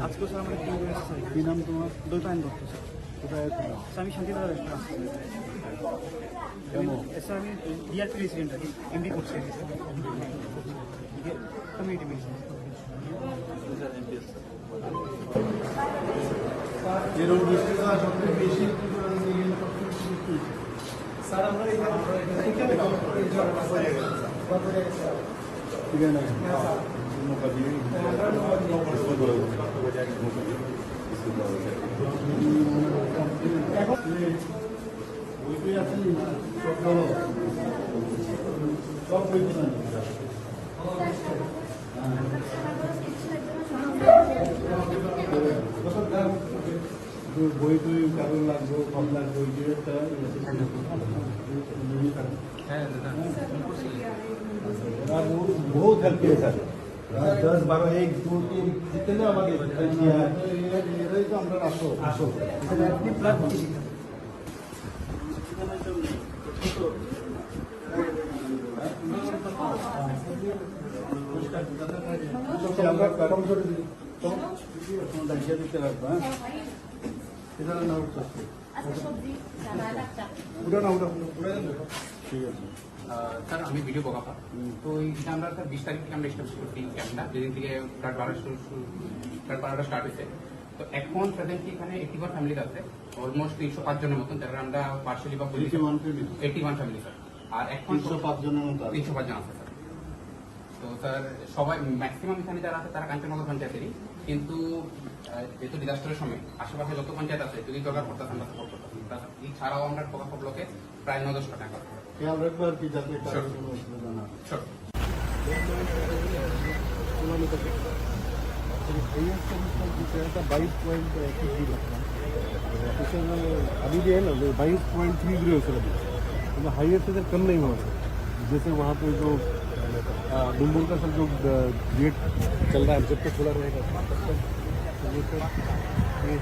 আজকে স্যার আমরা কি নাম তোমার দৈপায়ন দত্ত স্যার কোথায় আমি শান্তিনগর স্যার আমি ডিআরপি রেসিডেন্ট আছি এমডি করছি কমিউনিটি বেস স্যার আমরা ठीक है ना मौका दिए বই টই কাগজ লাগবে কম লাগবে बहुत हेल्प किए सर 10 12 1 2 3 जितने हमारे किया है ये तो আমরা আসো আসো এটা আপনি প্লাগ দিছি আমরা কাম করে দিই তো দাঁড়িয়ে দিতে রাখবা এটা না উঠছে আচ্ছা সবজি দাদা ডাক্তার পুরো না ঠিক আছে স্যার আমি ভিডিও বকাপা তো এটা আমরা স্যার 20 তারিখ থেকে আমরা স্টার্ট করছি ক্যাম্পটা যেদিন থেকে ফ্ল্যাট বাড়াটা স্টার্ট হয়েছে তো এখন প্রেজেন্টলি এখানে 81 ফ্যামিলি আছে অলমোস্ট 305 জনের মতন যারা আমরা পার্সিয়ালি বা 81 ফ্যামিলি স্যার আর এখন 305 জনের মতো 305 জন আছে স্যার তো স্যার সবাই ম্যাক্সিমাম এখানে যারা আছে তারা কাঞ্চননগর পঞ্চায়েতেরই কিন্তু যেহেতু ডিজাস্টারের সময় আশেপাশে যত পঞ্চায়েত আছে যদি দরকার পড়তেছে আমরা সাপোর্ট করতেছি এছাড়াও আমরা প্রকল্প ব্লকে প্রায় 9-10 টাকা খেয়াল রাখবো আর কি যাতে কোনো অসুবিধা না अभी भी है ना 22.30 हो सर अभी हाईवे से कम नहीं हुआ सर जैसे वहाँ पे जो डुम्बुर का सर जो गेट चल रहा है जब तक खुला रहेगा तब तक ये सर ये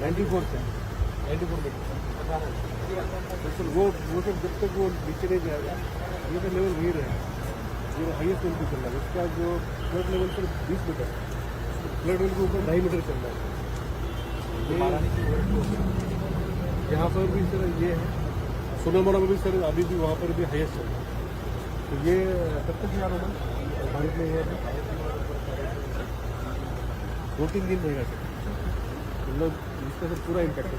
94 से 94 वो सब जब तक वो नीचे नहीं जाएगा ये तो लेवल नहीं रहेगा ये हाईएस्ट लेवल पे चल रहा है इसका जो फ्लड लेवल पर 20 मीटर फ्लड लेवल के ऊपर 2.5 मीटर चल रहा है यहाँ पर भी सर ये है सोनामोड़ा में भी सर अभी भी वहाँ पर भी हाईएस्ट चल रहा है तो ये कब तक यार होगा भारत में ये 2-3 दिन रहेगा सर मतलब इसका सर पूरा इम्पैक्ट है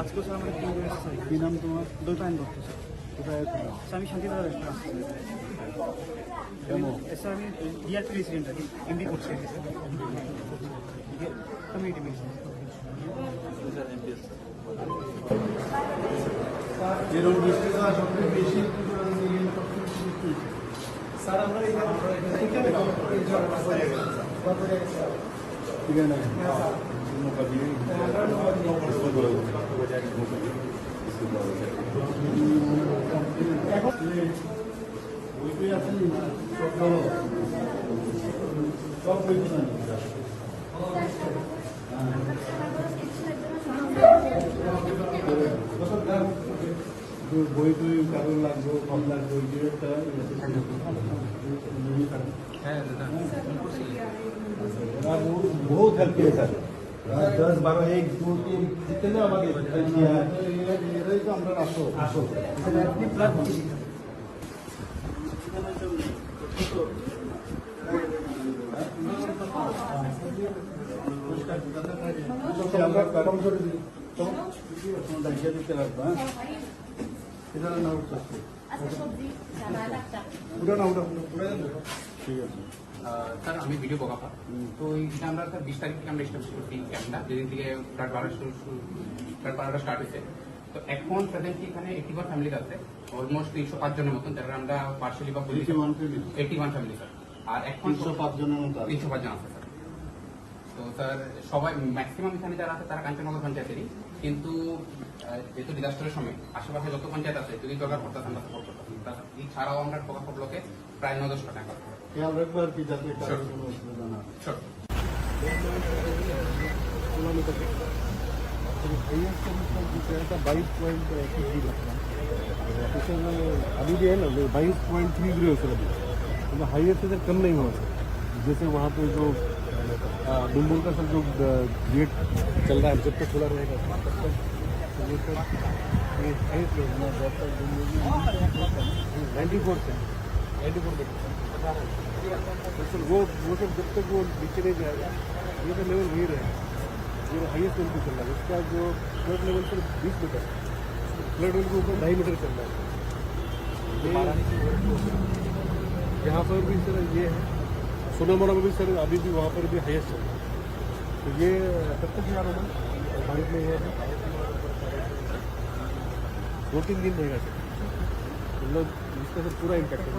আজকে স্যার আমাদের ফোন করেছে স্যার। কি নাম তোমার? দৈপায়ন দত্ত স্যার। কোথায় আছো? স্যার আমি শান্তিদার কেন? স্যার আমি ডিআরপি রেসিডেন্ট আর কি এমবি করছি আর কি স্যার কমিউনিটি মেডিসিন এরকম ডিস্ট্রিক্ট সবচেয়ে বেশি স্যার আমরা ঠিক আছে বই টই কাগজ লাগবে কম লাগবে ওই একটা बहुत हेल्प किया सर 10-12 एक दो तीन जितने हमारे किया है ये तो আমরা আসো আসো আমরা কারণ করে দিই তো দাঁড়িয়ে দিতে লাগবে হ্যাঁ এটা না উঠছে আচ্ছা সবজি জামাই লাগতা পুরো না উঠা ঠিক আছে স্যার আমি ভিডিও বকাপা তো এটা আমরা স্যার 20 তারিখ থেকে আমরা স্টার্ট করছি ক্যাম্পটা যেদিন থেকে ফ্ল্যাট 12টা স্টার্ট হয়েছে তো এখন প্রেজেন্টলি এখানে 81 ফ্যামিলি আছে অলমোস্ট 305 জনের মতন যারা আমরা পার্সিয়ালি বা 81 ফ্যামিলি স্যার আর এখন 305 জনের মতো 305 জন আছে স্যার তো স্যার সবাই ম্যাক্সিমাম এখানে যারা আছে তারা কাঞ্চননগর পঞ্চায়েতেরই কিন্তু যেহেতু ডিজাস্টারের সময় আশেপাশে যত পঞ্চায়েত আছে যদি দরকার পড়তেছে আমরা সাপোর্ট করতাম এছাড়াও আমরা বকাপা ব্লকে প্রায় 9-10টা টাকা খেয়াল রাখবো আর কি যাতে কারো কোনো অসুবিধা না হয় ছোট अभी भी है ना 22.30 सर अभी हाईएस्ट इधर कम नहीं हुआ सर जैसे वहाँ पे जो डुम्बुर का सर जो गेट चल रहा है जब तक खुला रहेगा तब तक ये सर ये हाईएस्ट लेवल जब तक 94 सर वो सब जब तक वो नीचे नहीं जाएगा ये तो लेवल वही रहेगा ये हाईएस्ट लेवल पे चल रहा है इसका जो flood level sir 20 metre flood level के ऊपर 2.5 मीटर चल रहा है यहाँ पर भी सर ये है सोनामोड़ा में भी सर अभी भी वहाँ पर भी हाईएस्ट चल रहा है तो ये कब तक यार होगा भारत में ये है 2-3 दिन रहेगा सर मतलब इसका सर पूरा इम्पैक्ट है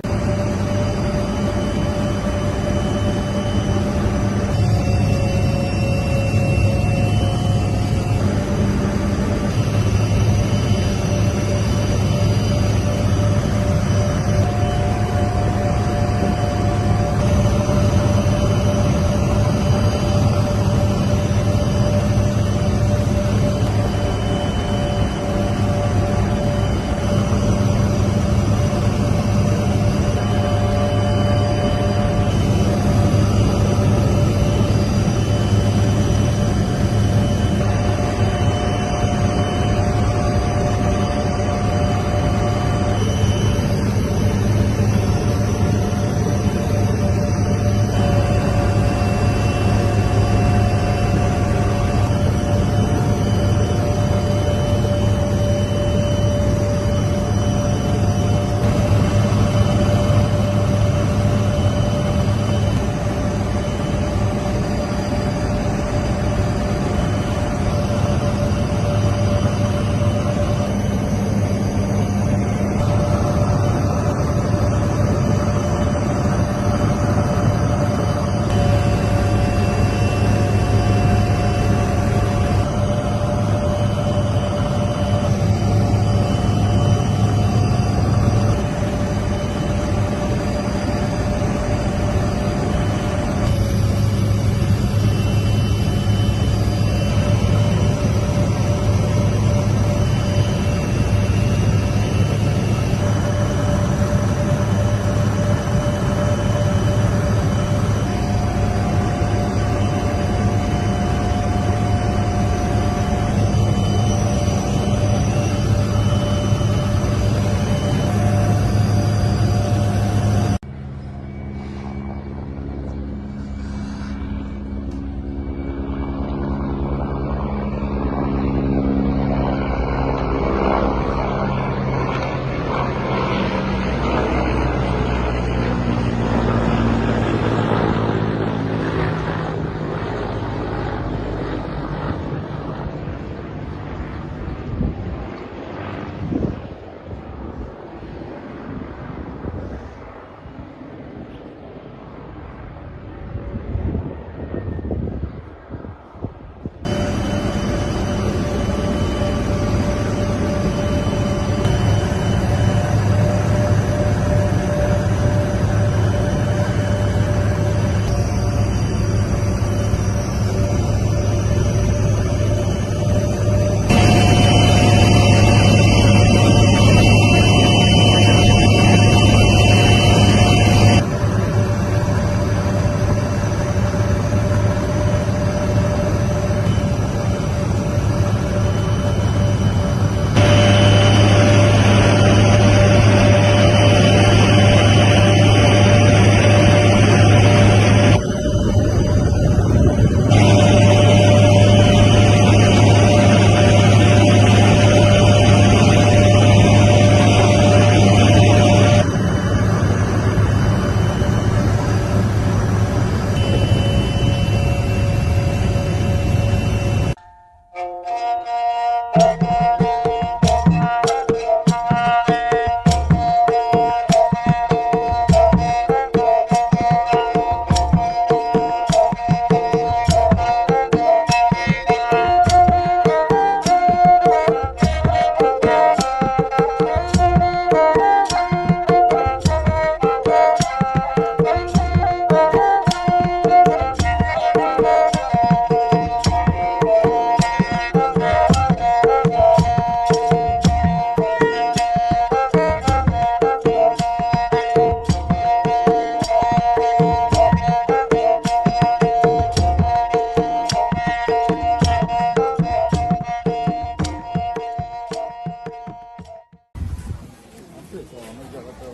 অনেক জায়গাতে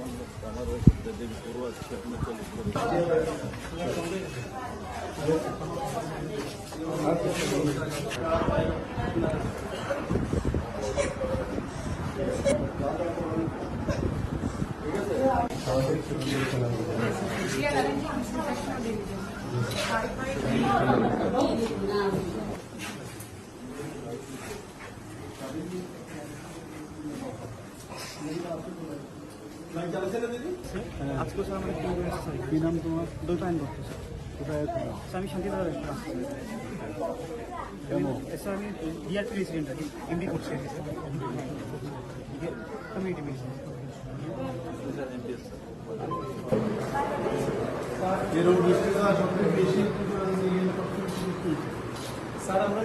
আমার দেবী পুরো আছে সেখানে আজকে স্যার আমরা কি করেছি স্যার কি নাম তোমার? দৈপায়ন দত্ত স্যার। কোথায় থাকা? স্যার আমি শান্তিনগর আসছি কেন? স্যার আমি ডিআরপি রেসিডেন্ট আছি, এমবি করছি আর কি স্যার। Community medicine. এরকম ডিস্ট্রিক্ট সবচেয়ে বেশি স্যার আমরা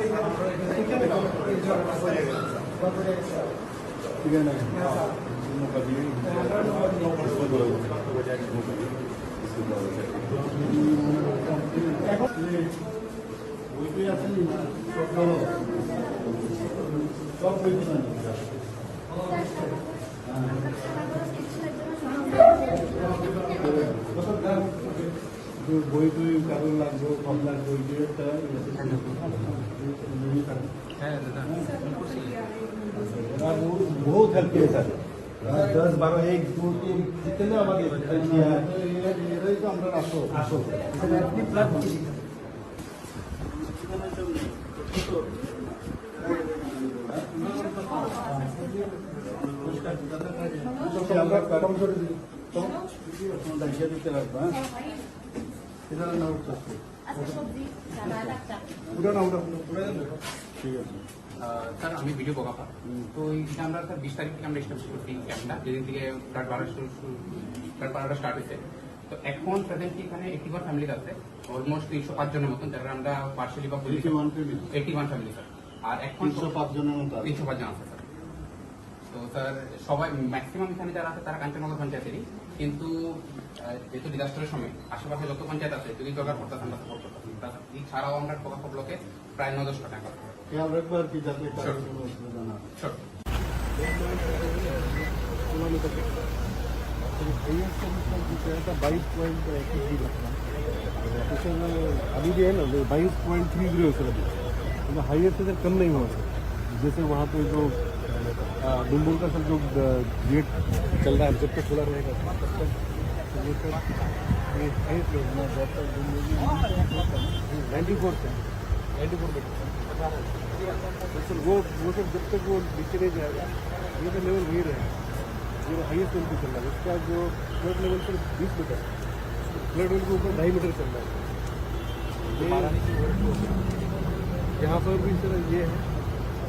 ठीक है ना বই টই কারণ লাগবে কম লাগবে ওই একটা बहुत हेल्प किए सर 10 12 1 2 3 जितने हमारे हेल्प किया है ये तो আমরা আসো আপনি প্লাস আমরা কম করে দিই তো দাঁড়িয়ে দিতে লাগবে হ্যাঁ এটা না উঠছে আচ্ছা সবজি চানা লাগছে উঠো না উঠো ঠিক আছে স্যার আমি ভিডিও বকাপা তো এইটা আমরা স্যার 20 তারিখ থেকে আমরা স্টার্ট করছি ক্যাম্পটা যেদিন থেকে রাত 12টা স্টার্ট হয়েছে। তো এখন প্রেজেন্টলি এখানে 81 ফ্যামিলি আছে, অলমোস্ট 305 জনের মতন, যারা আমরা পার্সিয়ালি বা 81 ফ্যামিলি স্যার। আর এখন 305 জনের মতো 305 জন আছে স্যার। তো স্যার সবাই ম্যাক্সিমাম এখানে যারা আছে তারা কাঞ্চননগর পঞ্চায়েতেরই, কিন্তু যেহেতু ডিজাস্টারের সময় আশেপাশে যত পঞ্চায়েত আছে যদি জোগাড় করতেছে আমরা সাপোর্ট করতেছি। এছাড়াও আমরা টোকা ব্লকে প্রায় 900 টাকা খেয়াল রাখবো আর কি যাতে কারো কোনো অসুবিধা না হয় ছোট बाईस पॉइंट अभी भी है ना 22.30 है सर अभी, मतलब हाईएस्ट से कम नहीं हुआ सर। जैसे वहाँ पे जो डुम्बुर का सर जो गेट चल रहा है जब तक खुला रहेगा तब तक ये सर ये हाईएस्ट लेवल 94 से 94 तो सर वो सर जब तक वो नीचे नहीं जाएगा ये तो लेवल वही रहेगा, ये हाईएस्ट लेवल पे चल रहा है। इसका जो flood level sir 20 metre, flood level के ऊपर 2.5 मीटर चल रहा है। यहाँ पर भी सर ये है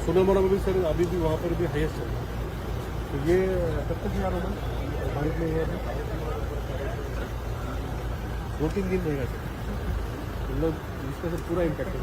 सोनामोड़ा में भी सर अभी भी वहाँ पर भी हाईएस्ट चल रहा है। तो ये कब तक यार होगा भारत में ये 2-3 दिन रहेगा सर, मतलब इसका सर पूरा इम्पैक्ट है।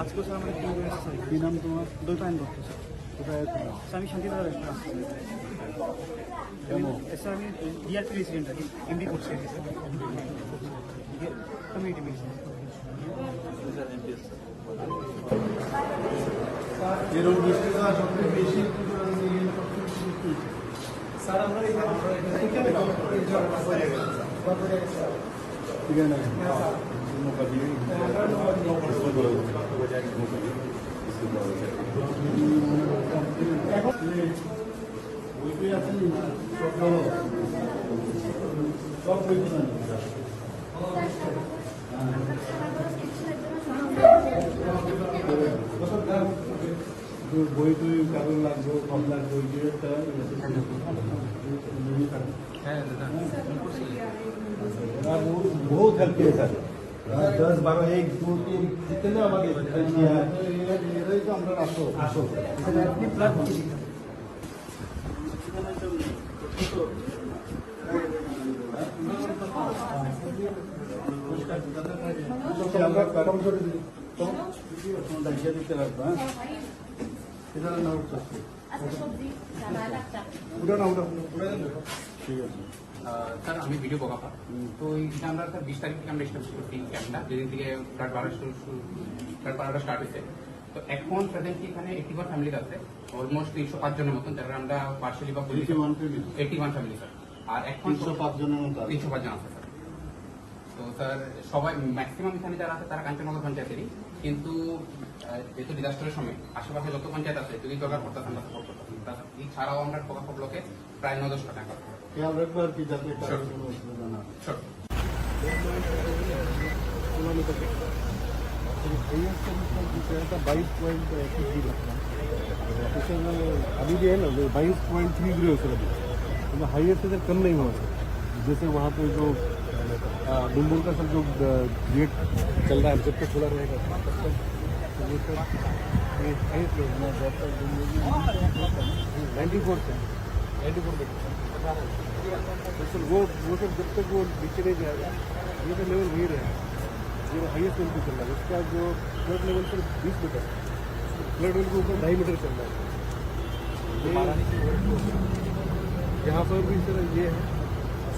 আজকে স্যার আমরা কি নাম তোমার? দই পান করতে স্যার। কোথায় আছো? স্যার আমি শান্তিনগর আসছি। কেমন? স্যার আমি ডিআরপি রেসিডেন্ট আছি, এমবি করছি আর কি স্যার। Community base. এরকম বৃষ্টিটা সবচেয়ে বেশি স্যার আমরা ঠিক আছে मौका दिए বই টই কাগজ লাগবে কম লাগবে ওই যে बहुत हेल्प किए सर 10 12 1 2 3 जितने हमारे किया है ये तो हम आसो आसो আপনি প্লাগ আমরা কারণ করে দিই তো দাঁড়িয়ে দিতে লাগবে হ্যাঁ এটা না উঠছে আচ্ছা সবজি চালা লাগতা উঠো না উঠো ঠিক আছে স্যার আমি ভিডিও বকাপা তো এটা আমরা স্যার 20 তারিখ থেকে আমরা স্টার্ট করছি ক্যাম্পটা যেদিন থেকে ফ্ল্যাট 12টা স্টার্ট হয়েছে তো এখন প্রেজেন্টলি এখানে 81 ফ্যামিলি আছে অলমোস্ট 305 জনের মতন যারা আমরা পার্সিয়ালি বা 81 ফ্যামিলি স্যার আর এখন 305 জনের মতো 305 জন আছে স্যার তো স্যার সবাই ম্যাক্সিমাম এখানে যারা আছে তারা কাঞ্চননগর পঞ্চায়েতেরই কিন্তু যেহেতু ডিজাস্টারের সময় আশেপাশে যত পঞ্চায়েত আছে যদি দরকার পড়তে আমরা সাপোর্ট করতাম এছাড়াও আমরা টোকাপা ব্লকে প্রায় 9-10 টাকা খেয়াল রাখবো আর কি যাতে কারোর কোনো অসুবিধা না হয় ছোট अभी भी है ना 22.30 सर अभी हाईएस्ट इधर कम नहीं हुआ सर जैसे वहाँ पे जो डुम्बुर का सब जो गेट चल रहा है जब तक खुला रहेगा तब तक ये सर ये हाईएस्ट लेवल 94 से 94 सर वो सब जब तक वो नीचे नहीं जाएगा ये तो लेवल वही रहेगा ये हाईएस्ट लेवल पे चल रहा है इसका जो flood level sir 20 metre flood level के ऊपर 2.5 मीटर चल रहा है यहाँ पर भी सर ये है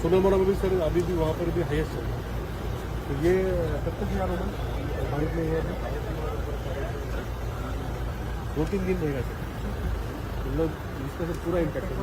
सोनामोड़ा में भी सर अभी भी वहाँ पर भी हाईएस्ट है तो ये कब तक यहाँ होगा भारत में ये 2-3 दिन रहेगा सर मतलब इसका सर पूरा इम्पैक्ट है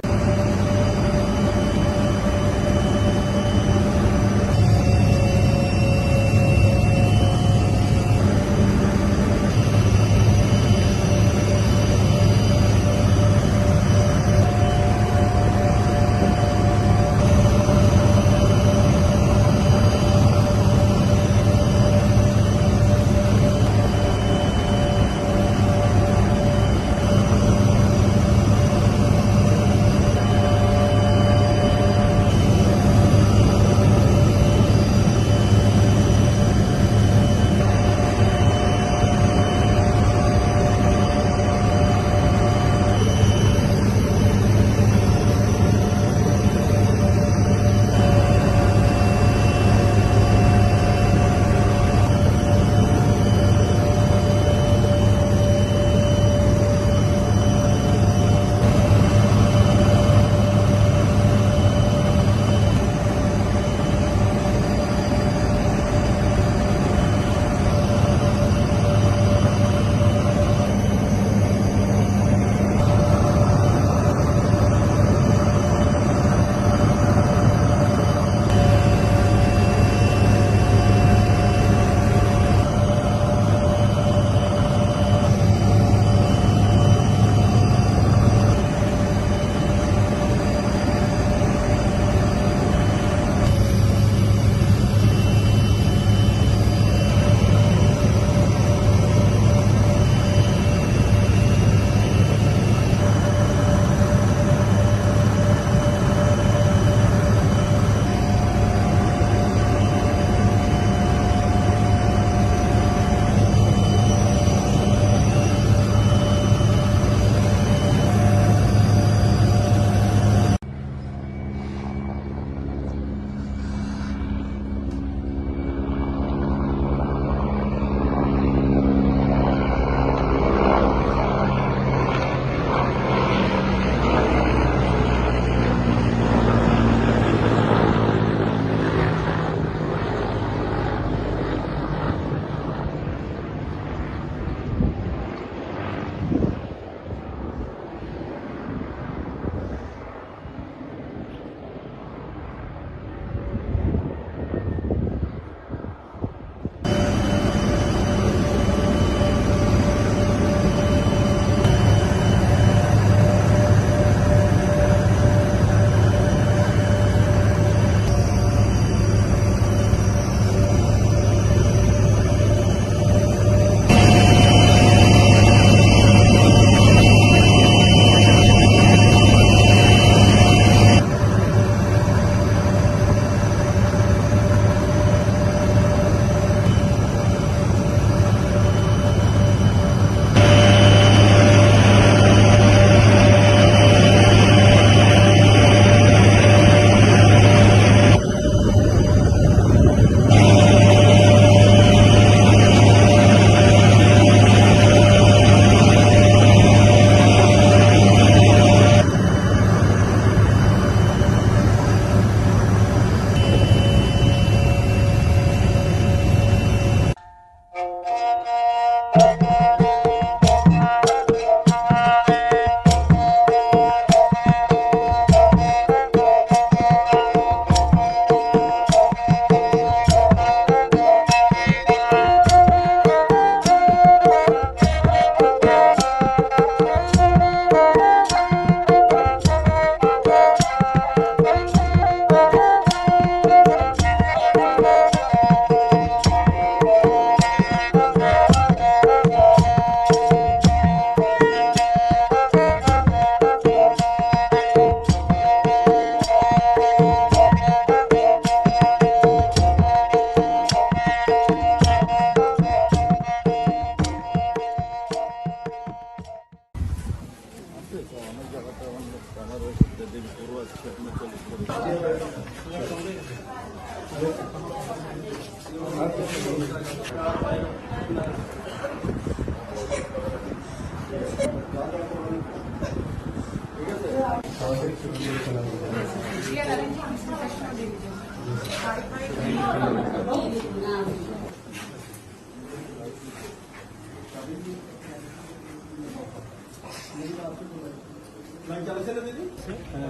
আমার ওই দেবী পড়ুয়া সেখানে 40 করে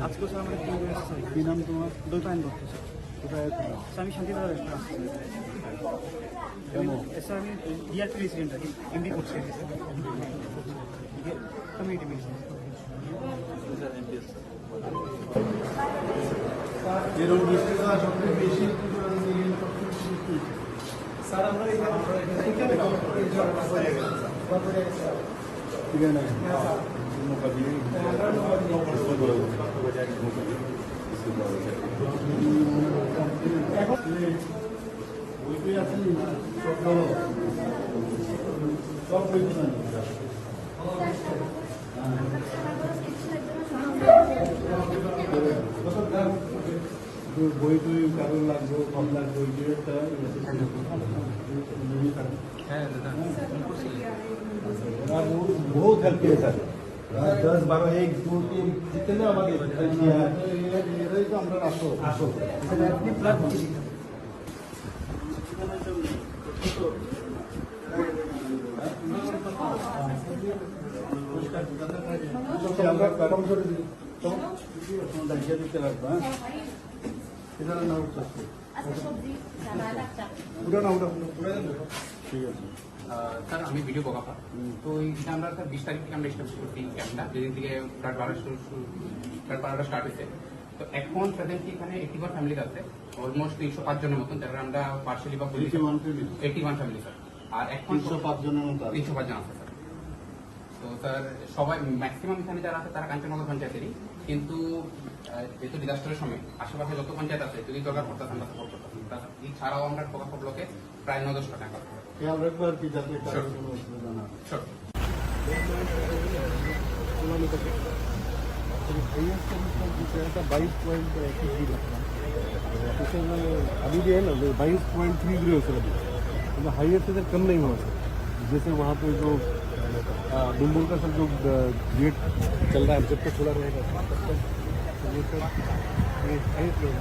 আজকে স্যার আমরা কি এসেছি কি নাম তোমার? দৈপায়ন করতে স্যার কোথায় আছো? স্যার আমি শান্তিদার রেস্টুরেন্ট আসছি কেন? স্যার আমি ডিআরপি রেসিডেন্ট আর কি এমবি করছি আর কি স্যার কমিউনিটি মেডিসিন এরকম ডিস্ট্রিক্ট সবচেয়ে বেশি স্যার আমরা এখানে ঠিক আছে বই টই কারোর লাগবে কম লাগবে ওই একটা बहुत हेल्प किया सर 10 12 1 2 3 जितने हमारे किया है ये तो আমরা আসো স্যার আপনি ব্লাড আমরা কম করে দিই তো দাঁড়িয়ে দিতে লাগবে হ্যাঁ এটা না উঠছে আচ্ছা সবজি সালাদ একটা পুরো না পুরো ঠিক আছে স্যার আমি ভিডিও বকাপা তো এটা আমরা স্যার 20 তারিখ থেকে আমরা স্টার্ট করছি ক্যাম্পটা যেদিন থেকে ফ্ল্যাট বাড়াটা স্টার্ট হয়েছে তো এখন প্রেজেন্টলি এখানে 81 ফ্যামিলি আছে অলমোস্ট 305 জনের মতন যারা আমরা পার্সিয়ালি বা 81 ফ্যামিলি স্যার আর এখন 305 জনের মতো 305 জন আছে স্যার তো স্যার সবাই ম্যাক্সিমাম এখানে যারা আছে তারা কাঞ্চননগর পঞ্চায়েতেরই কিন্তু যেহেতু ডিজাস্টারের সময় আশেপাশে যত পঞ্চায়েত আছে যদি দরকার পড়তেছে আমরা সাপোর্ট করতাম এছাড়াও আমরা প্রকল্প ব্লকে প্রায় 9-10 টাকা খেয়াল রাখবো আর কি যাতে কারোর কোনো অসুবিধা না হয় Sure. अभी भी है ना 22.30 सर अभी मतलब हाईएस्ट इधर कम नहीं हुआ सर जैसे वहाँ पे जो डुम्बुर का सर जो गेट चल रहा है जब तक खुला रहेगा तब तक ये सर ये हाईएस्ट लेवल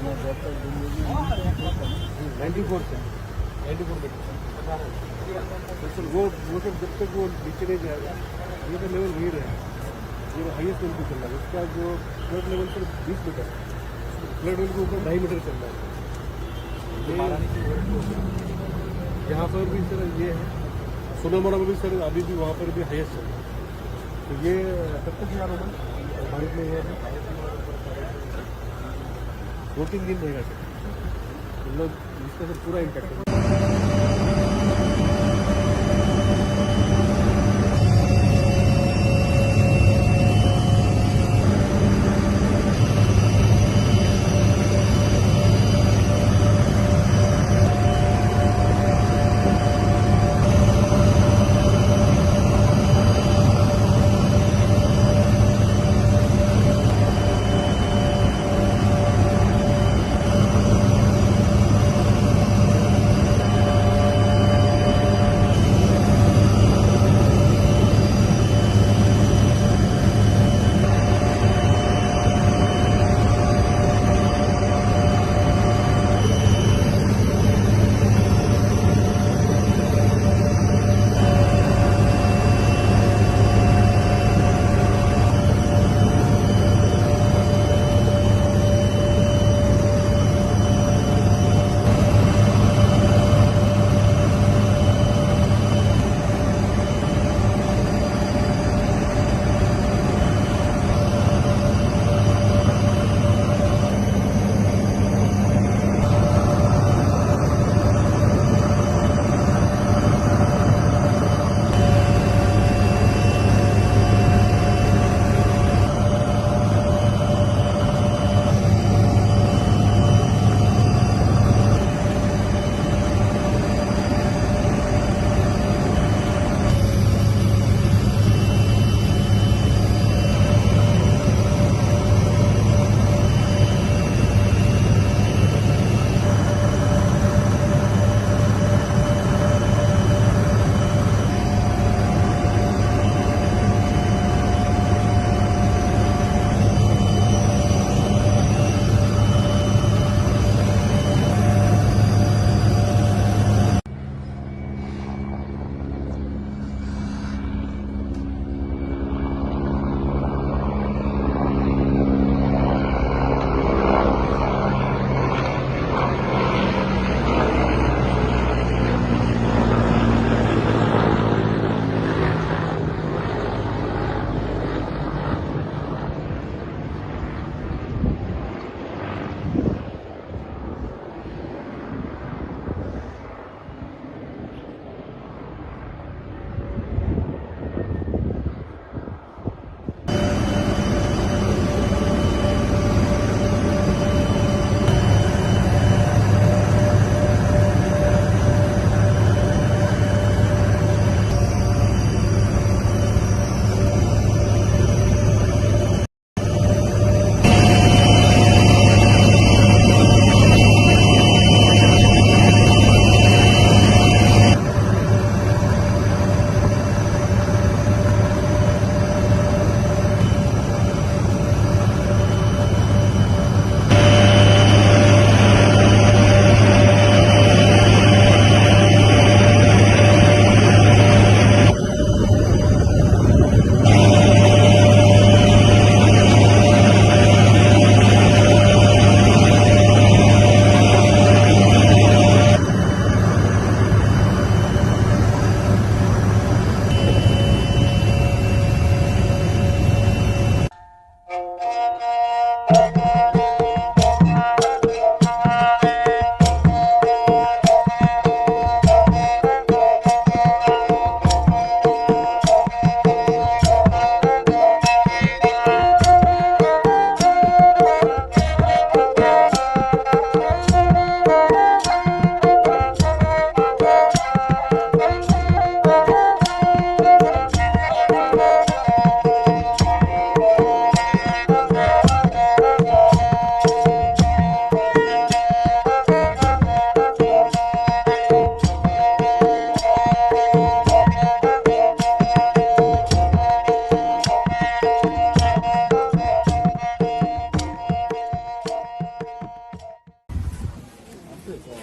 94 से 94 तो सर वो सर जब तक वो नीचे नहीं जाएगा ये तो लेवल वही रहेगा ये हाईएस्ट लेवल पे चल रहा है उसका जो flood level sir 20 metre flood level के ऊपर 2.5 मीटर चल रहा है यहाँ पर भी सर ये है सोनामोड़ा में भी सर अभी भी वहाँ पर भी हाईएस्ट चल रहा है तो ये कब तक यहाँ होगा भारत में ये है 2-3 दिन रहेगा सर मतलब इसका सर पूरा इम्पैक्ट है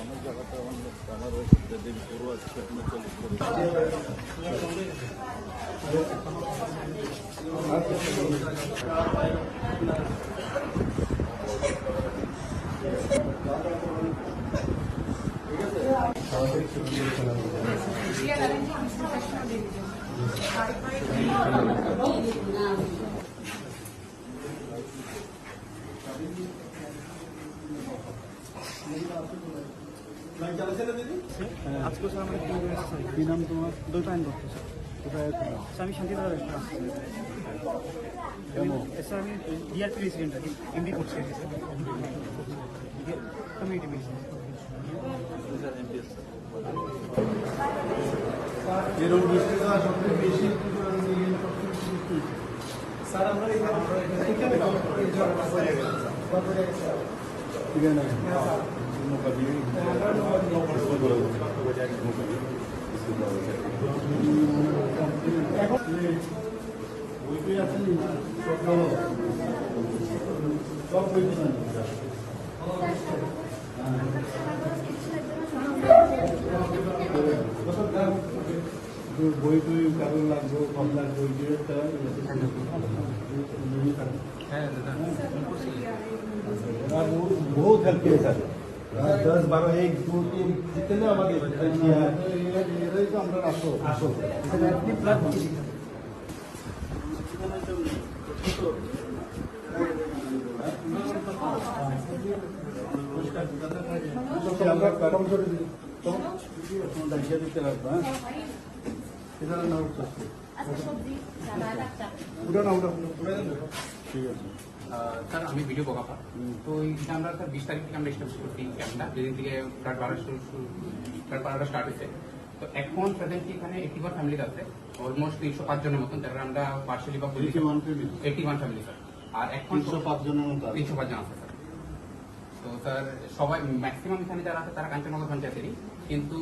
অনেক জায়গাতে আমার দিন পুরো আছে আপনার 40 করে আজকে স্যার আমাদের কি নাম তোমার? দুটো আইন করতে স্যার কোথায় আছো? স্যার আমি শান্তিদার আসছি কেমন? স্যার আমি ডিআরপি রেসিডেন্ট আছি এমবি করছি আর কি স্যার কমিউনিটি বেস এরকম বৃষ্টি তো সবচেয়ে বেশি স্যার আমরা ঠিক আছে না मौका दिए বই টই কাগজ লাগবে কম লাগবে ওই बहुत हेल्प किए सर 10 12 1 2 3 जितने আমাদের এরাই তো আমরা আসো আপনি প্লাস আমরা কারণ করে দিই তো দাঁড়িয়ে দিতে লাগবে হ্যাঁ এটা না আচ্ছা সবজি সালাদ একটা উঠো না উঠো ঠিক আছে স্যার আমি ভিডিও বকাপা তো এটা আমরা স্যার 20 তারিখ থেকে আমরা স্টার্ট করছি ক্যাম্পটা যেদিন থেকে ফ্ল্যাট 12টা স্টার্ট হয়েছে তো এখন প্রেজেন্টলি এখানে 81 ফ্যামিলি আছে অলমোস্ট 305 জনের মতন যারা আমরা পার্সিয়ালি বা 81 ফ্যামিলি স্যার আর এখন 305 জনের মতো 305 জন আছে স্যার তো স্যার সবাই ম্যাক্সিমাম এখানে যারা আছে তারা কাঞ্চননগর পঞ্চায়েতেরই কিন্তু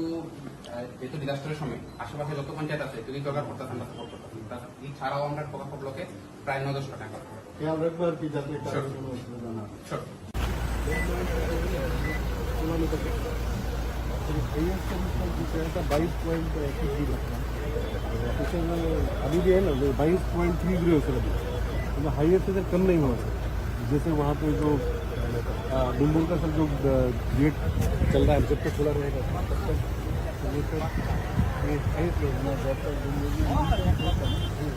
যেহেতু ডিজাস্টারের সময় আশেপাশে যত পঞ্চায়েত আছে যদি দরকার পড়তে আমরা সাপোর্ট করতাম এছাড়াও আমরা টোকাপা ব্লকে প্রায় 9-10 টাকা খেয়াল রাখবো আর কি যাতে কারোর কোনো অসুবিধা না হয় ছোট अभी भी है ना 22.30 सर अभी हाईएस्ट इधर कम नहीं हुआ सर जैसे वहाँ पे जो डुम्बुर का सर जो गेट चल रहा है जब तक खुला रहेगा तब तक ये सर ये हाईएस्ट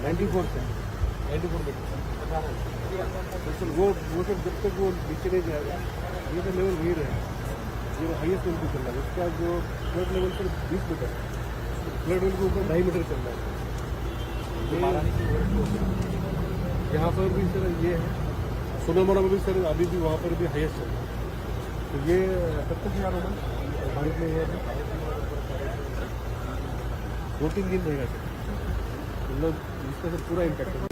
94 से 94 सर वो सब जब तक वो नीचे नहीं जाएगा ये तो लेवल वही रहेगा ये हाईएस्ट लेवल पे चल रहा है इसका जो फ्लड लेवल पर 20 मीटर फ्लड लेवल के ऊपर 2.5 मीटर चल रहा है यहाँ पर भी सर ये है सोनामोरा में भी सर अभी भी वहाँ पर भी हाईएस्ट है तो ये कब तक यहाँ होगा भारत में ये 2-3 दिन रहेगा सर मतलब इसका सर पूरा इम्पैक्ट है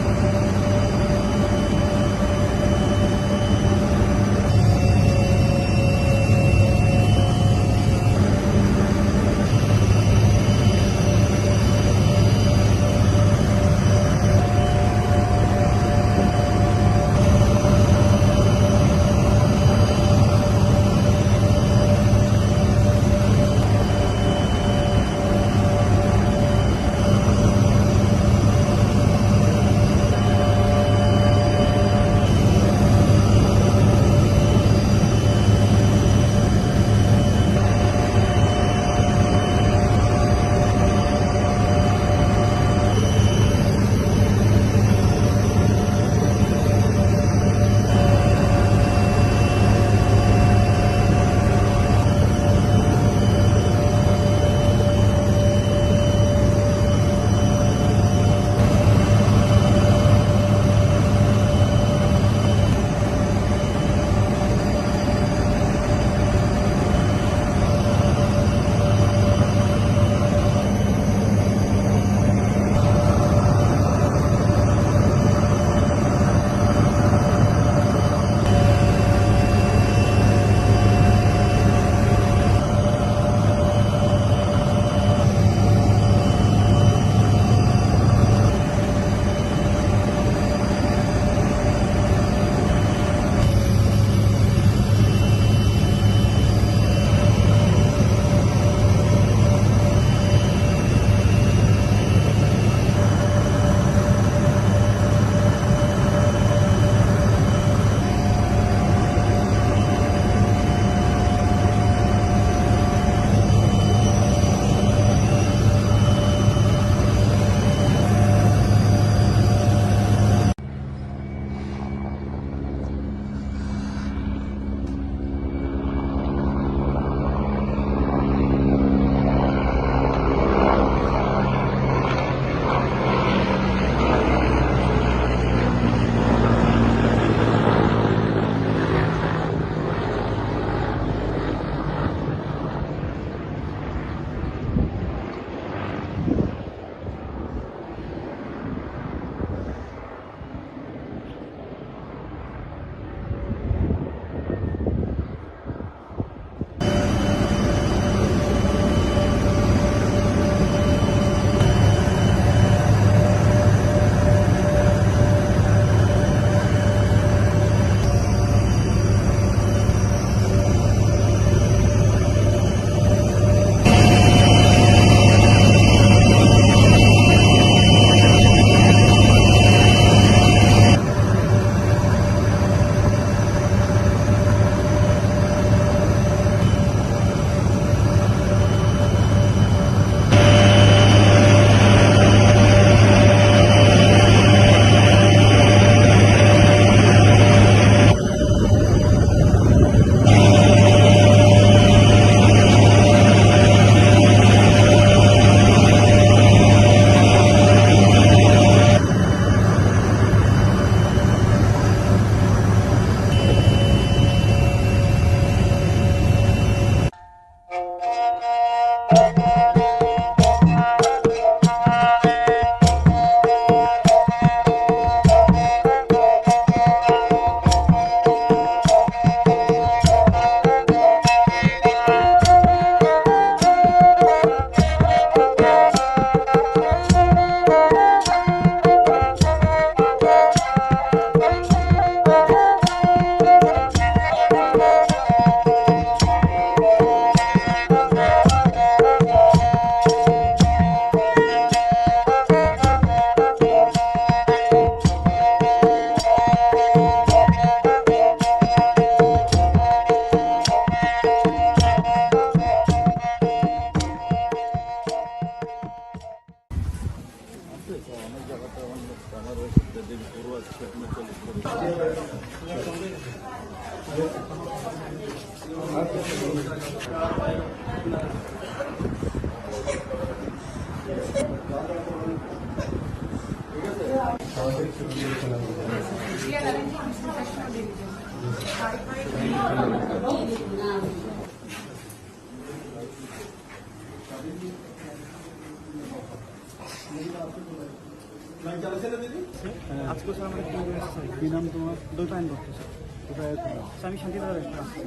আজকে স্যার আমরা কি এসেছি কি নাম তোমার? দৈপায়ন করতে স্যার কোথায় আছো? স্যার আমি শান্তিদার রেস্টুরেন্ট আসছি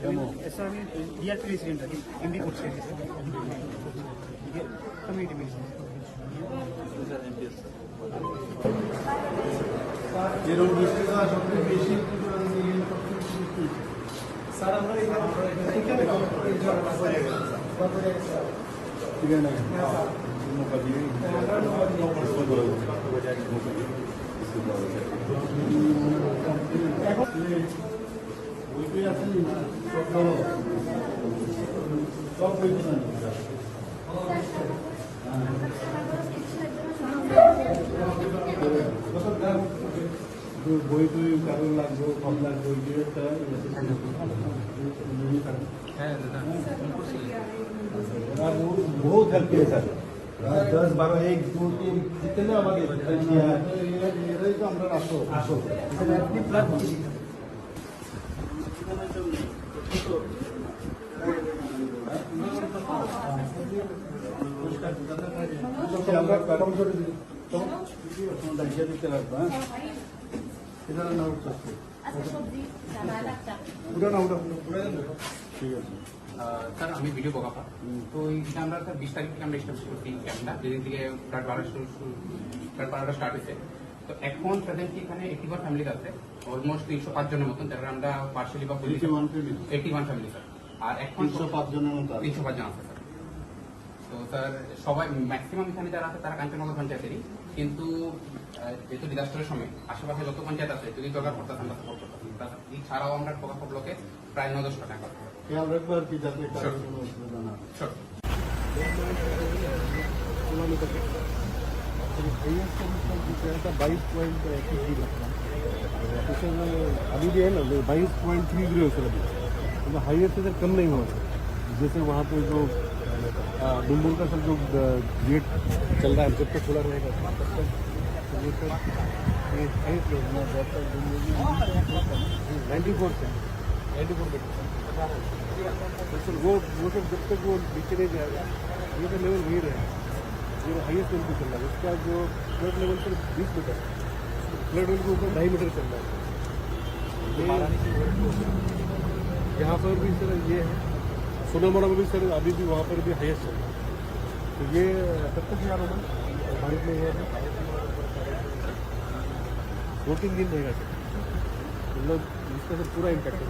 কেন? স্যার আমি ডিআরপি রেসিডেন্ট আছি এমবি করছি আর কি স্যার কমিউনিটি মেডিসিন এরকম বৃষ্টিটা সবচেয়ে বেশি স্যার আমরা ঠিক আছে না বই টই কারোর লাগবে কম লাগবে ওই बहुत हेल्प किया सर 10 12 1 2 3 जितने हमारे किया है ये तो আমরা আসো আপনি ব্লাড আমরা কারণ করে দিই তো তোমরা ইয়ে দিতে লাগবে হ্যাঁ এটা না হচ্ছে আচ্ছা সবজি সালাদ একটা পুরো না পুরো ঠিক আছে স্যার আমি ভিডিও বকাপা তো এটা আমরা স্যার 20 তারিখ থেকে আমরা স্টার্ট করছি ক্যাম্পটা যেদিন থেকে রাত 12টা স্টার্ট হয়েছে তো এখন প্রেজেন্টলি এখানে 81 ফ্যামিলি আছে অলমোস্ট 305 জনের মতন যারা আমরা পার্সিয়ালি বা 81 ফ্যামিলি স্যার আর এখন 305 জনের মতো 305 জন আছে স্যার তো স্যার সবাই ম্যাক্সিমাম এখানে যারা আছে তারা কাঞ্চননগর পঞ্চায়েতেরই কিন্তু যেহেতু ডিজাস্টারের সময় আশেপাশে যত পঞ্চায়েত আছে যদি জোগাড় করতেছেন আমরা সাপোর্ট করতেছি এছাড়াও আমরা প্রকল্প ব্লকে প্রায় 9-10টা টাকা খেয়াল রাখবো আর কি যাতে কারোর কোনো অসুবিধা না হয় Sure. बाईस पॉइंट अभी भी है ना 22.30 है सर अभी तो हाईएस्ट इधर कम नहीं हुआ सर जैसे वहाँ पे जो डुम्बुर का सर जो गेट चल रहा है जब तक खुला रहेगा तब तक तो ये सर ये हाईएस्ट लेवल में जब तक 94 से 94 तो सर वो सर जब तक वो नीचे नहीं जाएगा ये तो लेवल वही रहेगा जो हाईएस्ट लेवल पे चल रहा है उसका जो flood level sir 20 metre flood level के ऊपर 2.5 मीटर चल रहा है यहाँ पर भी सर ये है सोनामोड़ा में भी सर अभी भी वहाँ पर भी हाईएस्ट चल रहा है तो ये कब तक यार होगा भारत में हुआ था 2-3 दिन रहेगा सर मतलब इसका सर पूरा इम्पैक्ट है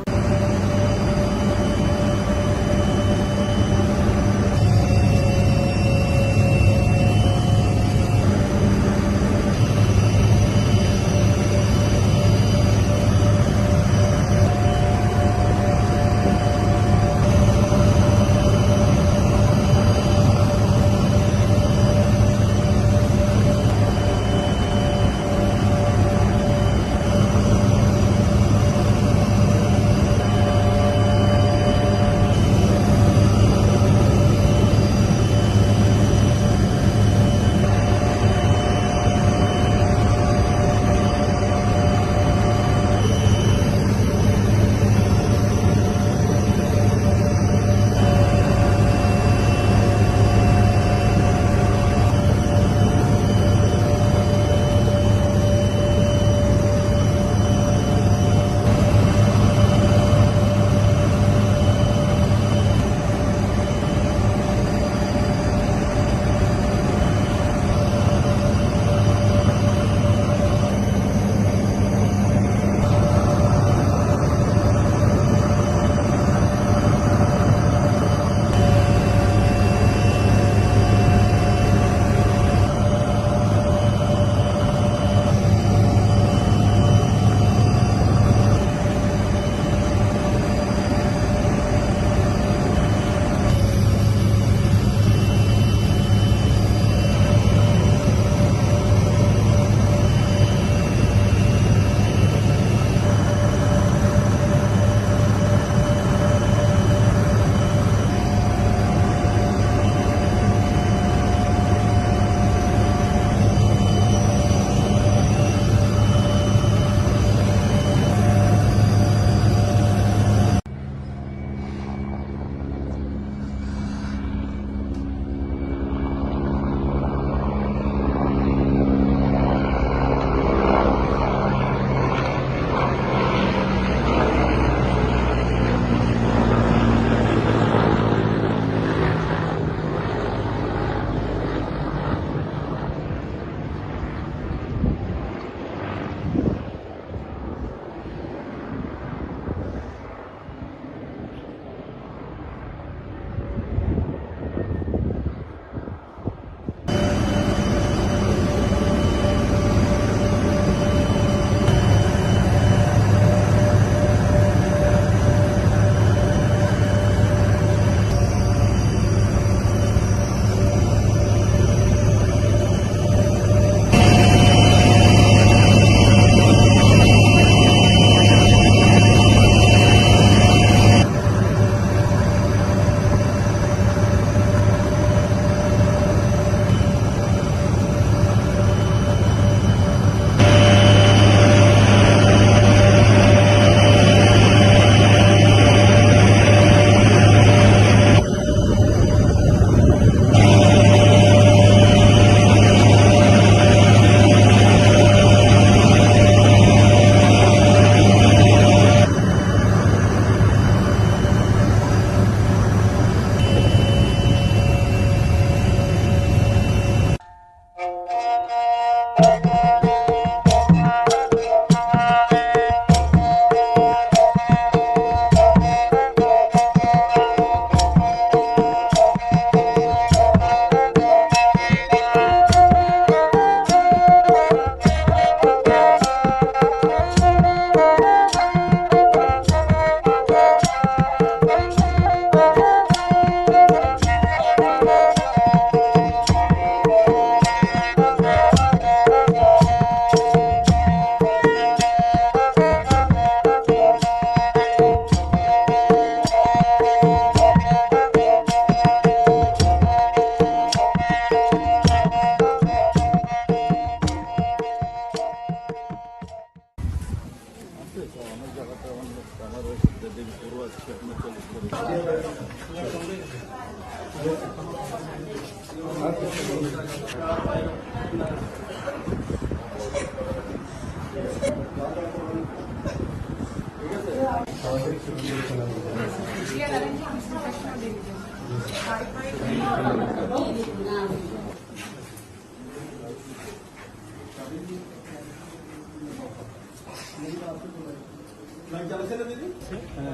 আমার ওই দেখি পুরো আছে আপনার 40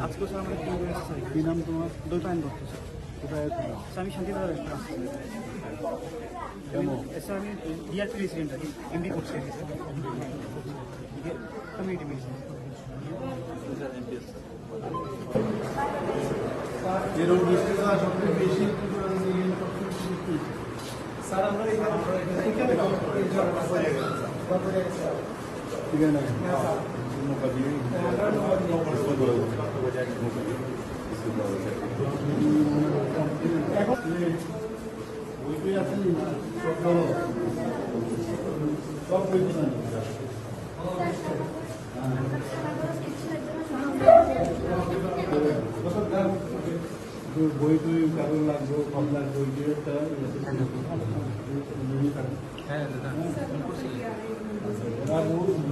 আজকে স্যার আমরা কি করে স্যার কি নাম তোমার? দই পান করতে স্যার কোথায় আছো? স্যার আমি শান্তিনগর রেস্টুরেন্ট কেন? স্যার আমি ডিআরপি রেসিডেন্ট আর কি এমবি করছি আর কি স্যার কমিউনিটি মেডিসিন এরকম ডিস্ট্রিক্ট সবচেয়ে বেশি স্যার আমরা এখানে ঠিক আছে না मौका दिए বই টই কাগজ লাগবে কম লাগবে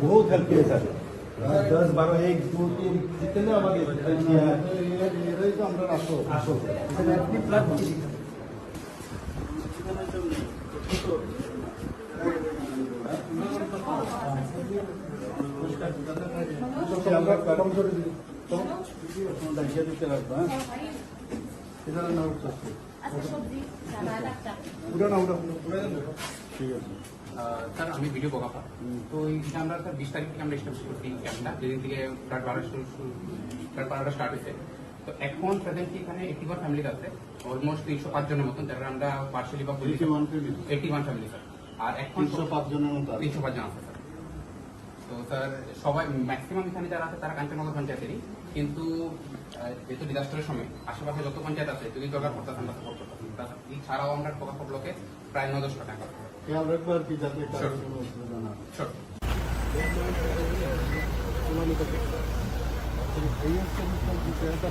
बहुत हेल्प किया सर 10 12 1 2 3 जितने हमारे किया है ये तो আমরা আসো আসো আপনি ব্লাড আমরা কম করে দিই তো দাঁড়িয়ে দিতে রাখবো হ্যাঁ এটা না উঠছে আচ্ছা সবজি সালাদ একটা উড়া না উড়া ঠিক আছে স্যার আমি ভিডিও বকাপা তো এটা আমরা স্যার 20 তারিখ থেকে আমরা স্টাবলিশ করছি ক্যাম্পটা যেদিন থেকে ফ্ল্যাট 12টা স্টার্ট হয়েছে তো এখন প্রেজেন্টলি এখানে 81 ফ্যামিলি আছে অলমোস্ট 305 জনের মতন যারা আমরা পার্সিয়ালি বা 81 ফ্যামিলি স্যার আর এখন 305 জনের মতো 305 জন আছে স্যার তো স্যার সবাই ম্যাক্সিমাম এখানে যারা আছে তারা কাঞ্চননগর পঞ্চায়েতেরই কিন্তু যেহেতু ডিজাস্টারের সময় আশেপাশে যত পঞ্চায়েত আছে যদি দরকার পড়তে আমরা সাপোর্ট করতাম এছাড়াও আমরা টোকা ব্লকে প্রায় 9-10 টাকা খেয়াল রাখবো আর কি যাতে কারো কোনো অসুবিধা না হয় ছোট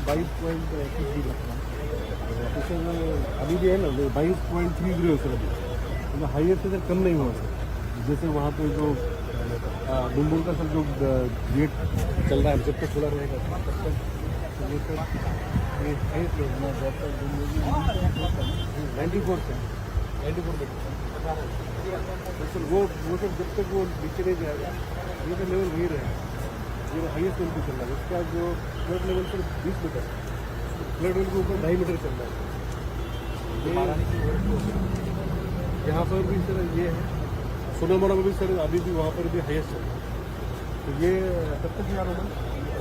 बाईस पॉइंट अभी भी है ना 22.30 हो सर अभी हाईएस्ट से कम नहीं हुआ सर जैसे वहाँ पे जो डुम्बुर का सर जो गेट चल रहा है जब तक खुला रहेगा तब तक ये सर ये हाईएस्ट लेवल 94 से 94 सर वो सब जब तक वो नीचे नहीं जाएगा ये तो लेवल वही रहेगा ये हाईएस्ट लेवल पे चल रहा है इसका जो फ्लड लेवल पर 20 मीटर फ्लड लेवल के ऊपर 2.5 मीटर चल रहा है यहाँ पर भी सर ये है सोनामोड़ा में भी सर अभी भी वहाँ पर भी हाईएस्ट है तो ये कब तक यार होगा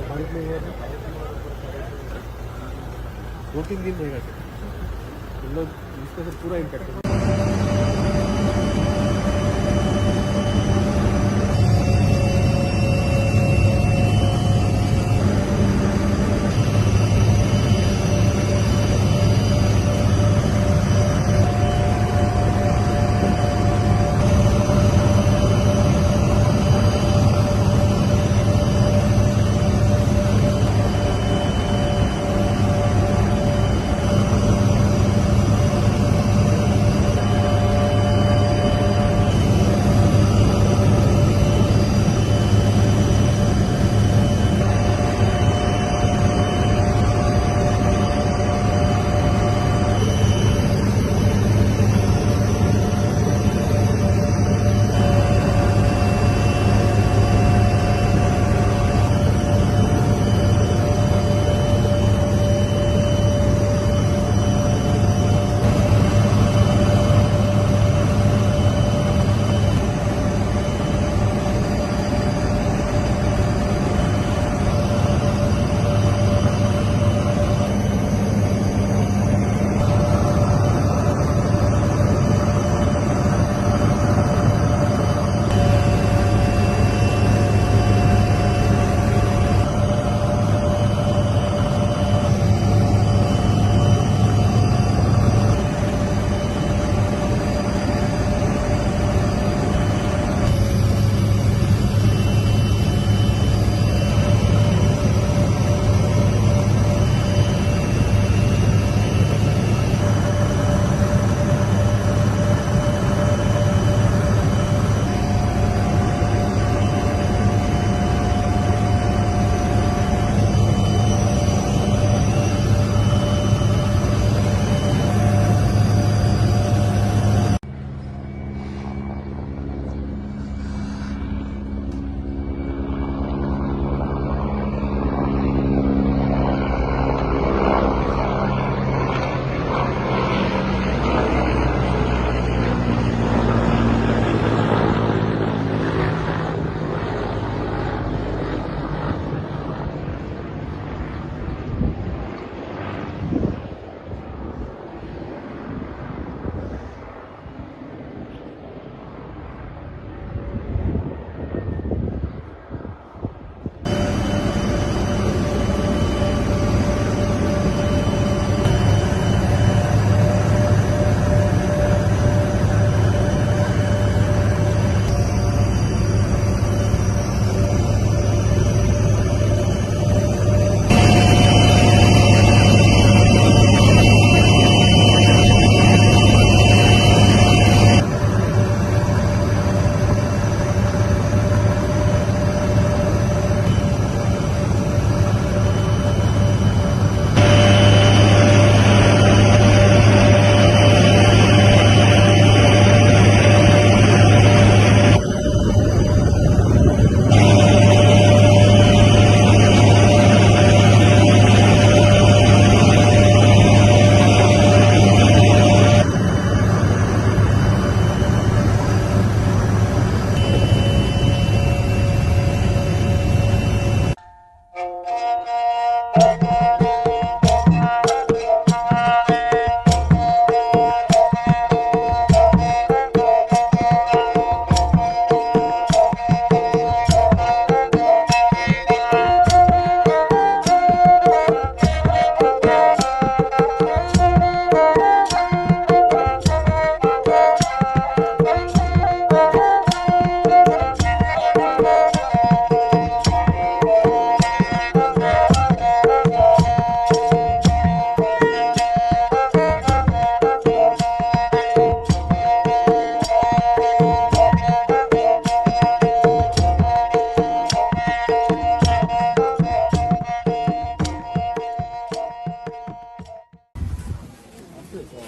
भारत में ये 2-3 दिन रहेगा सर मतलब इसका सर पूरा इम्पैक्ट है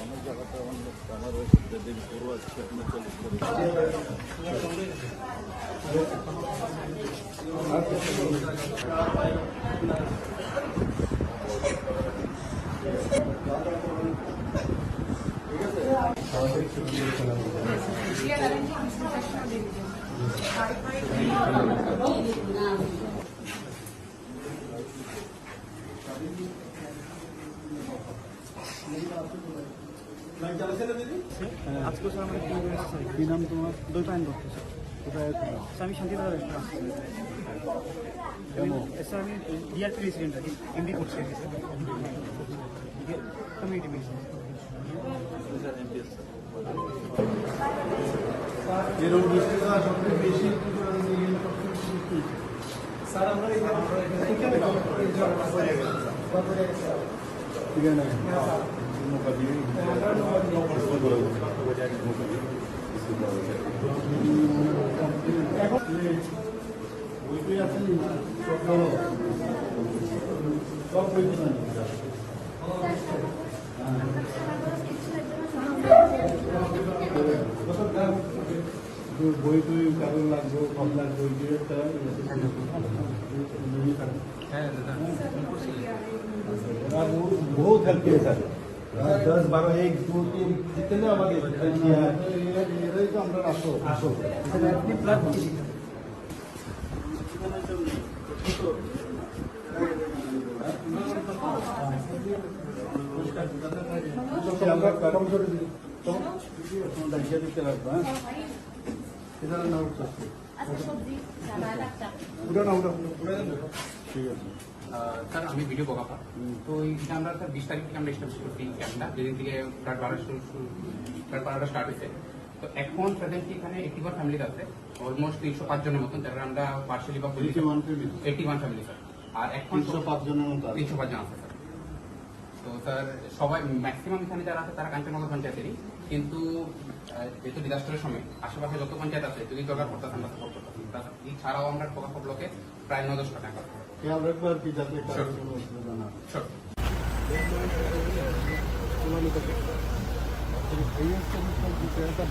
অনেক জায়গাটা আমার দিন পুরো আছে আপনার 40 করে আজকে স্যার আমাদের টিম এসেছে কি নাম তোমার? দুই পয়েন্ট করতে স্যার কোথায় আছো? স্যার আমি শান্তিদার রেস্টুরেন্ট স্যার আমি ডিআরপি রেসিডেন্ট আছি এমবি করছি আর কি স্যার কমিউনিটি বেস এরকম ডিস্ট্রিক্ট সবচেয়ে বেশি স্যার আমরা ঠিক আছে না मौका दिए বই টই কাগজ লাগবে কম লাগবে बहुत हेल्प किया सर 10 12 1 2 3 जितने हमारे किया है ये तो আমরা আসো আপনি ব্লাড দিয়েছি আমরা কম করে দিই তো দাঁড়িয়ে দিতে লাগবে হ্যাঁ এটা না উঠছে আচ্ছা সবজি সালাদ একটা উঠো না উঠো ঠিক আছে স্যার আমি ভিডিও বকাপা তো এটা আমরা স্যার 20 তারিখ থেকে আমরা স্টার্ট করছি ক্যাম্পটা যেদিন থেকে ফ্ল্যাট বাড়াটা স্টার্ট হয়েছে তো এখন প্রেজেন্টলি এখানে 81 ফ্যামিলি আছে অলমোস্ট 305 জনের মতন যারা আমরা পার্সিয়ালি বা বলি 81 ফ্যামিলি স্যার আর এখন 305 জনের মতো 305 জন আছে স্যার তো স্যার সবাই ম্যাক্সিমাম এখানে যারা আছে তারা কাঞ্চননগর পঞ্চায়েতেরই কিন্তু যেহেতু ডিজাস্টারের সময় আশেপাশে যত পঞ্চায়েত আছে যদি দরকার পড়তেছে আমরা সাপোর্ট করতেছি এছাড়াও আমরা টোকা ব্লকে প্রায় 9-10 টাকা খেয়াল রাখবো আর কি যাতে কারো কোনো অসুবিধা না Sure.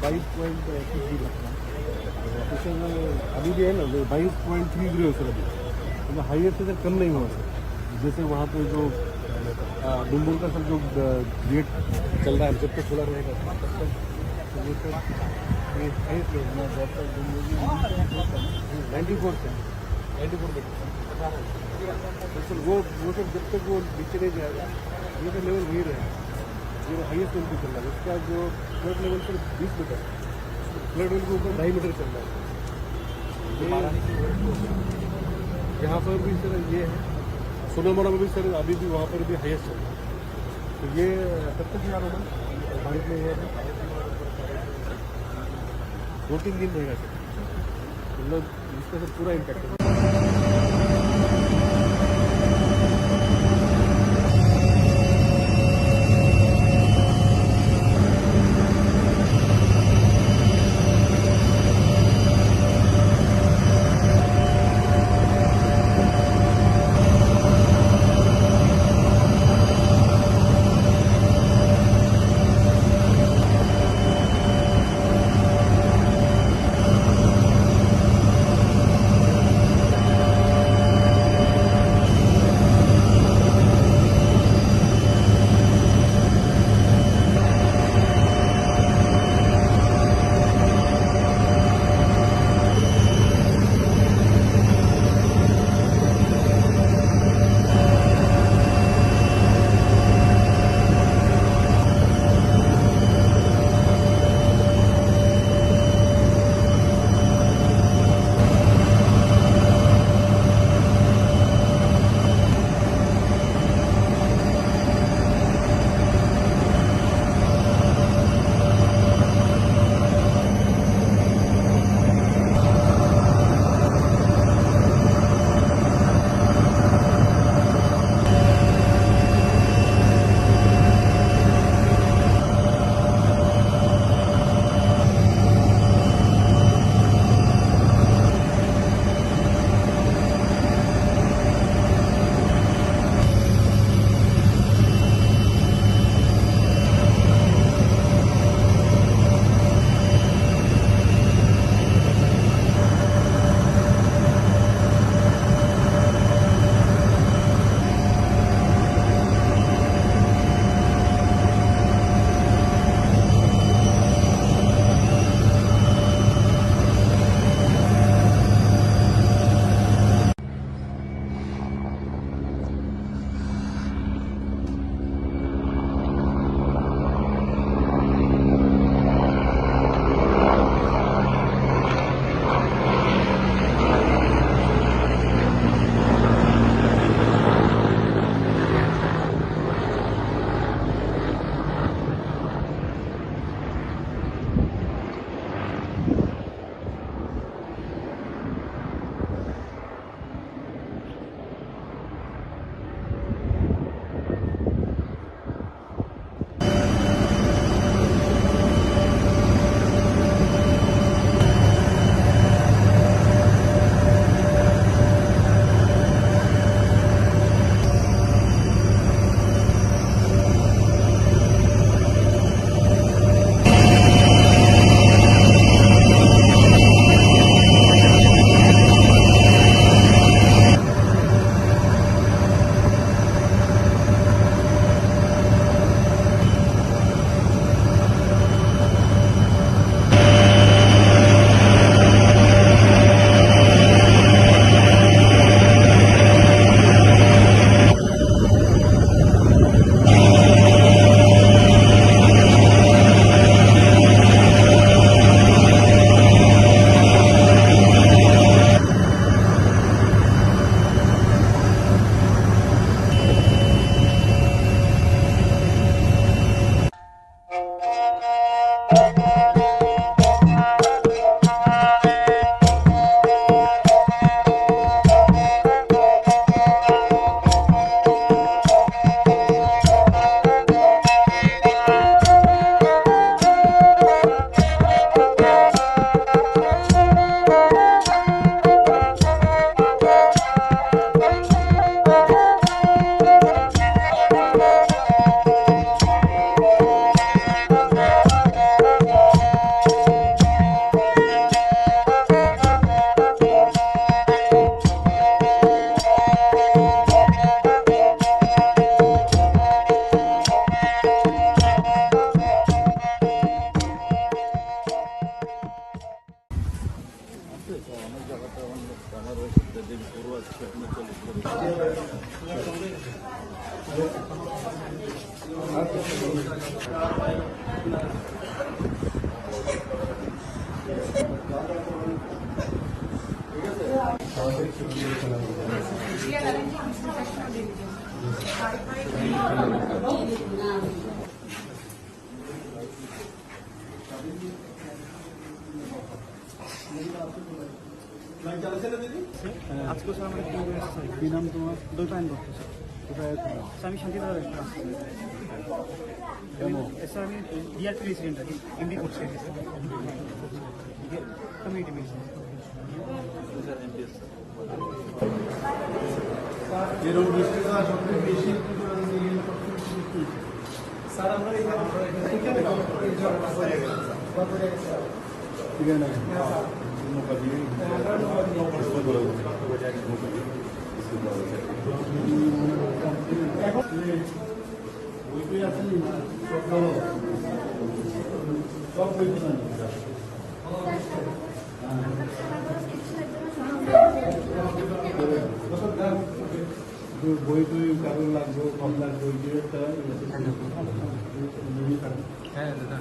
बाईस पॉइंट अभी भी है ना 22.30 हो सर अभी तो हाईएस्ट से कम नहीं हुआ सर जैसे वहाँ पे जो डुम्बुर का सर जो गेट चल रहा है जब तक खुला रहेगा तब तक ये सर ये हाईएस्ट लेवल में जब तक 94 सर वो सर जब तक वो नीचे नहीं जाएगा ये तो लेवल वही रहेगा ये हाईएस्ट लेवल पे चल रहा है इसका जो फ्लड लेवल पर 20 मीटर फ्लड लेवल के ऊपर 2.5 मीटर चल रहा है यहाँ पर भी सर ये है सोनामोड़ा में भी सर अभी भी वहाँ पर भी हाईएस्ट चल रहा है तो ये कब तक यार होगा भारत में ये 2-3 दिन रहेगा सर मतलब इसका सर पूरा इम्पैक्ट है আজকে স্যার আমরা কি করে স্যার কি নাম তোমার? দৈপায়ন করতে স্যার কোথায় আছো? স্যার আমি শান্তিনগর আসছি কেন? স্যার আমি ডিআরপি রেসিডেন্ট আছি এমবি করছি আর কি স্যার কমিউনিটি বেস এরকম বৃষ্টিটা সবচেয়ে বেশি স্যার আমরা ঠিক আছে না मौका दिए इसको बोला ওই তুই আসলি সব বই বই তুই কারোর লাগবে কম লাগবে ওই দিয়ে একটা হ্যাঁ দাদা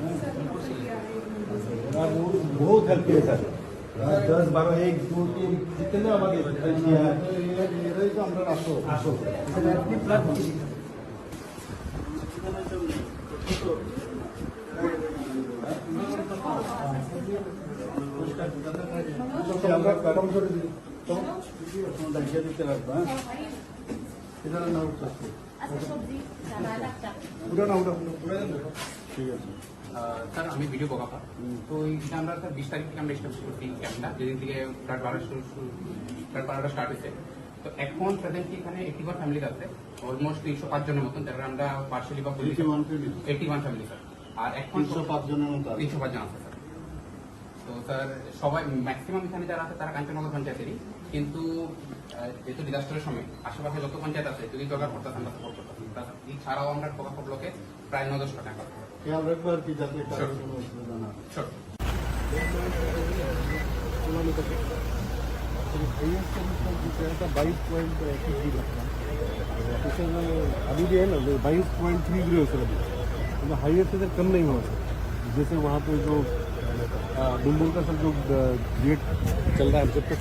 बहुत हेल्प किए सर 10 12 1 2 3 जितने हमारे किया है ये तो আমরা আসো আসো স্যার আপনি ব্লাড দিয়েছি আমরা কম করে দিই তো দাঁড়িয়ে দিতে লাগবে হ্যাঁ এটা না উঠছে আচ্ছা সবজি জানা লাগতাম উঠো না উঠো ঠিক আছে স্যার আমি ভিডিও বকাপা তো এইটা আমরা স্যার 20 তারিখ থেকে আমরা স্টার্ট করছি ক্যাম্পটা যেদিন থেকে ফ্ল্যাট 12টা স্টার্ট হয়েছে তো এখন প্রেজেন্টলি এখানে 81 ফ্যামিলি আছে অলমোস্ট 305 জনের মতন যারা আমরা পার্সিয়ালি বা 81 ফ্যামিলি স্যার আর এখন 305 জনের মতো 305 জন আছে স্যার তো স্যার সবাই ম্যাক্সিমাম এখানে যারা আছে তারা কাঞ্চননগর পঞ্চায়েতেরই কিন্তু যেহেতু ডিজাস্টারের সময় আশেপাশে যত পঞ্চায়েত আছে যদি দরকার পড়তে আমরা সাপোর্ট করতাম এছাড়াও আমরা টোকাফা ব্লকে প্রায় 9-10 টাকা খেয়াল রাখবো আর কি যাতে কারোর কোনো অসুবিধা না হয়। ছোট बाईस पॉइंट अभी भी है ना 22.30 हो सर अभी हाईएस्ट इधर कम नहीं हुआ सर जैसे वहाँ पे जो डुम्बुर का सब जो गेट चल रहा है जब तक